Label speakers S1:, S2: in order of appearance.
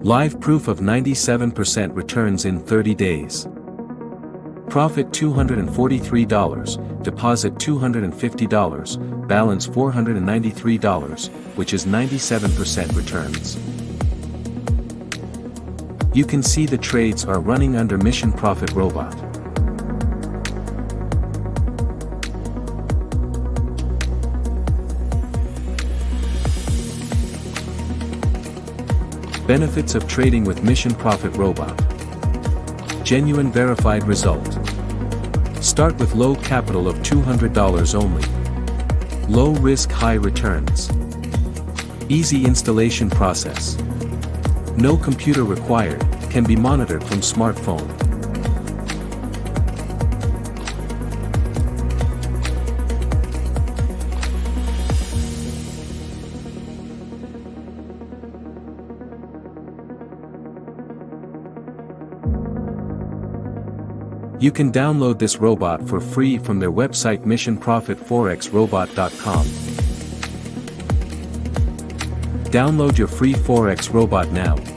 S1: Live proof of 97% returns in 30 days. Profit $243, deposit $250, balance $493, which is 97% returns. You can see the trades are running under Mission Profit Robot. Benefits of trading with Mission Profit Robot. Genuine verified result. Start with low capital of $200 only. Low risk, high returns. Easy installation process. No computer required, can be monitored from smartphone. You can download this robot for free from their website missionprofitforexrobot.com. Download your free Forex robot now.